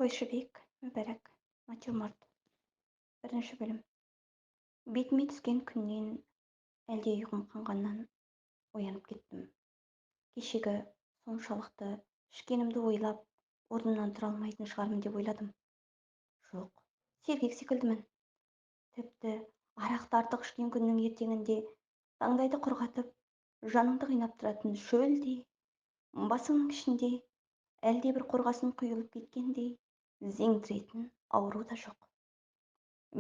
Қойшыбек, мүбәрәк, натюрморт. Бірінші бөлім. Бетіме түскен күннен әлде ұйқым қанғаннан оянып кеттім. Кешегі соншалықты ішкенімді ойлап, орнымнан тұра алмайтын шығармын деп ойладым. Жоқ, сергек секілдімін. Тіпті арақты артық ішкен күннің ертеңінде таңдайды құрғатып, жаныңды қинап тұратын шөлдей, басыңның ішінде әлде бір қорғасын құйылып кеткендей зеңдіретін ауру да жоқ.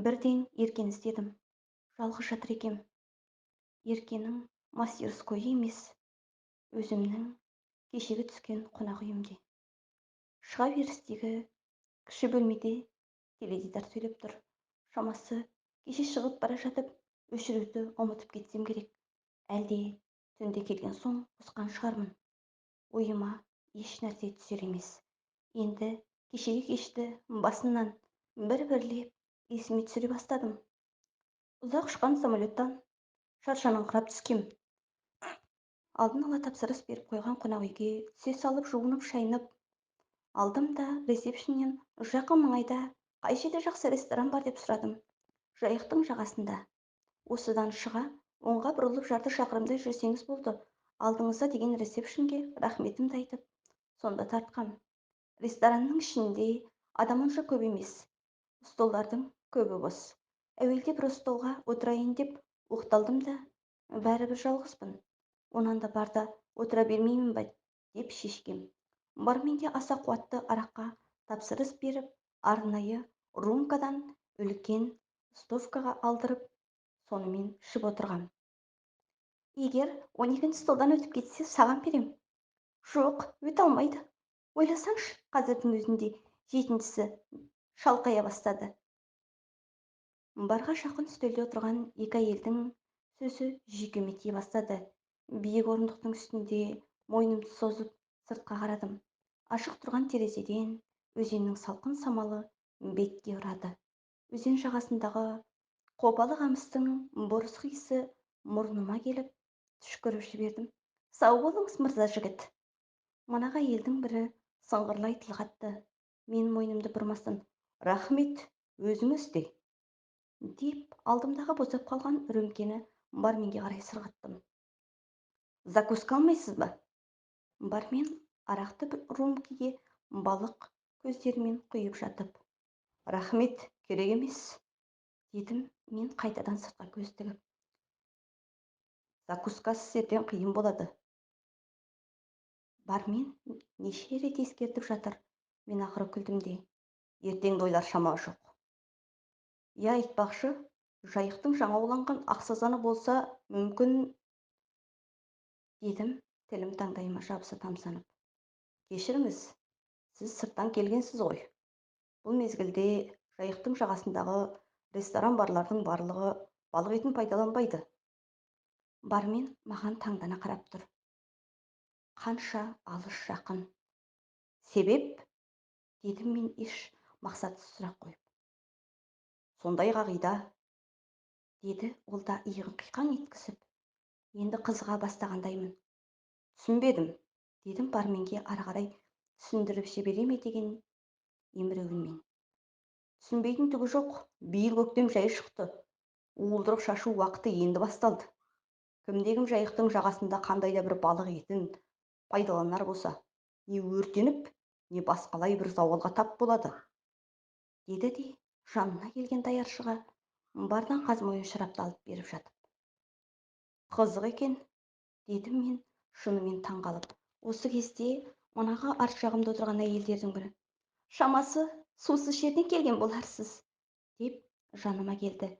Бірден Еркені іздедім. Жалғыз жатыр екем. Еркенің мастерской емес, өзімнің кешегі түскен қонақ үйімде. Шыға берістегі кіші бөлмеде теледидар сөйлеп тұр. Шамасы кеше шығып бара жатып өшіруді ұмытып кетсем керек. Әлде түнде келген соң бұзған шығармын. Ойыма еш нәрсе түсер емес. Енді кешегі кешті басынан бір-бірлеп есіме түсіре бастадым. Ұзақ ұшқан самолеттан шаршаныңқырап түскем. Алдын ала тапсырыс беріп қойған қонақ үйге түсе салып жуынып шайынып алдым да ресепшннен жақын маңайда қай жерде жақсы ресторан бар деп сұрадым. Жайықтың жағасында. Осыдан шыға оңға бұрылып жарты шақырымдай жүрсеңіз болды. Алдыңызда деген ресепшнге рахметімді айтып, сонда тартқам. Ресторанның ішінде адам онша көп емес. Столдардың көбі бос. Әуелде бір столға отырайын деп оқталдым да, бәрібір жалғызбын. Онан да барда отыра бермеймін ба деп шешкем. Барменге аса қуатты араққа тапсырыс беріп, арнайы румкадан үлкен стовкаға алдырып, сонымен ішіп отырғам. Егер 12 столдан өтіп кетсе, саған берем. Жоқ, өте алмайды. Ойласаңшы, қазірдің өзінде 7-сі шалқая бастады. Барға жақын үстелде отырған екі әйелдің сөзі жүйкеме тие бастады. Биік орындықтың үстінде мойнымды созып сыртқа қарадым. Ашық тұрған терезеден өзеннің салқын самалы бетке ұрады. Өзен жағасындағы қопалы қамыстың бұрыс иісі мұрныма келіп түшкіріп жібердім. Сау болыңыз, мырза жігіт. Манағы әйелдің бірі сыңғырлай тіл қатты. Мен мойнымды бұрмастан, рахмет, өзіңіз де, деп алдымдағы босап қалған рөмкені барменге қарай сырғаттым. Закуска алмайсыз ба? Бармен арақты рөмкеге балық көздерімен құйып жатып, рахмет, керек емес, дедім мен қайтадан сыртқа көз тігіп. Закускасы ертең қиын болады. Бармен неше рет ескертіп жатыр. Мен ақыры күлдім де, ертеңді ойлар шама жоқ. Я айтпақшы, жайықтың жаңа уланған ақсазаны болса, мүмкін, дедім, тілім таңдайыма жабыса тамсанып. Кешіріңіз, сіз сырттан келгенсіз ғой. Бұл мезгілде жайықтың жағасындағы ресторан барлардың барлығы балық етін пайдаланбайды. Бармен маған таңдана қарап тұр. Қанша алыс жақын. Себеп? Дедім мен еш мақсатсыз сұрақ қойып. Сондай қағида, деді ол да иығын қиқаң еткізіп. Енді қызыға бастағандаймын. Түсінбедім, дедім барменге ары қарай түсіндіріп жібере ме деген емеурінмен. Түсінбейтін түгі жоқ, биыл көктем жай шықты. Уылдырық шашу уақыты енді басталды. Кімде-кім жайықтың жағасында қандай да бір балық етін пайдаланар болса, не өртеніп, не басқалай бір зауалға тап болады, деді де жанына келген даяршыға бардан қазмойын шарапты алып беріп жатып. Қызық екен, дедім мен шынымен таңғалып. Осы кезде манағы арт жағымда отырған әйелдердің бірі, шамасы сусыз жерден келген боларсыз, деп жаныма келді.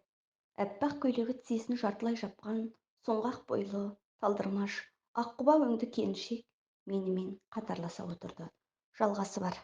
Әппақ көйлегі тізесін жартылай жапқан соңғақ бойлы, талдырмаш, аққұба өңді келіншек менімен қатарласа отырды. Жалғасы бар.